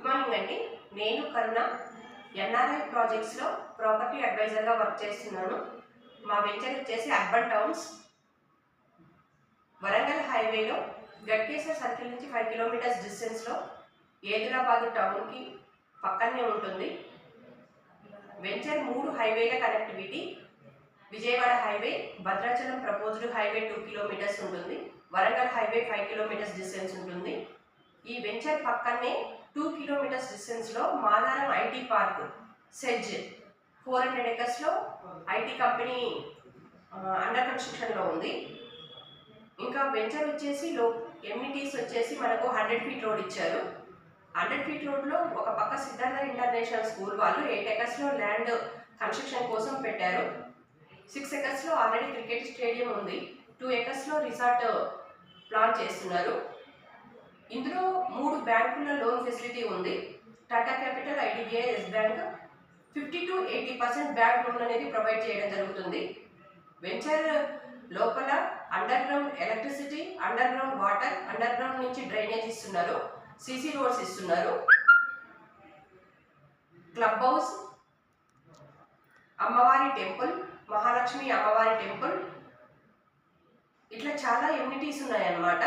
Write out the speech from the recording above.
Good morning అండి. నేను కరుణ NRI ప్రాజెక్ట్స్లో property అడ్వైజర్గా work చేస్తున్నాను. మా వెంచర్ వచ్చేసి అర్బన్ టౌన్స్, వరంగల్ హైవేలో గట్కేసర్ సర్కిల్ నుంచి 5 కిలోమీటర్స్ డిస్టెన్స్లో ఏదులాబాద్ టౌన్కి పక్కనే ఉంటుంది. వెంచర్ 3 హైవేల connectivity. Vijayawada highway, Bhadrachalam proposed highway 2 kilometres ఉంటుంది. వరంగల్ హైవే 5 కిలోమీటర్స్ డిస్టెన్స్ ఉంటుంది. ఈ వెంచర్ పక్కనే 2 కిలోమీటర్స్ డిస్టెన్స్లో మాదారం ఐటీ పార్క్ సెజ్ 400 ఎకర్స్లో ఐటీ కంపెనీ అండర్ కన్స్ట్రక్షన్లో ఉంది. ఇంకా వెంచర్ వచ్చేసి ఎమ్యూనిటీస్ వచ్చేసి మనకు 100 ఫీట్ రోడ్ ఇచ్చారు. 100 ఫీట్ రోడ్లో ఒక పక్క సిద్ధార్థ ఇంటర్నేషనల్ స్కూల్ వాళ్ళు 8 ఎకర్స్లో ల్యాండ్ కన్స్ట్రక్షన్ కోసం పెట్టారు. 6 ఎకర్స్లో ఆల్రెడీ క్రికెట్ స్టేడియం ఉంది. 2 ఎకర్స్లో రిసార్ట్ ప్లాన్ చేస్తున్నారు. ఇందులో 3 బ్యాంకుల లోన్ ఫెసిలిటీ ఉంది. Tata Capital, IDBI, Yes bank 50 to 80% bank loan అనేది ప్రొవైడ్ చేయడం జరుగుతుంది. వెంచర్ లోపల underground electricity, underground water, underground నుంచి డ్రైనేజ్ ఇస్తున్నారు, సిసి రోడ్స్ ఇస్తున్నారు, క్లబ్ హౌస్, అమ్మవారి టెంపుల్, మహాలక్ష్మి అమ్మవారి టెంపుల్, ఇట్లా చాలా ఎమ్యూనిటీస్ ఉన్నాయన్నమాట.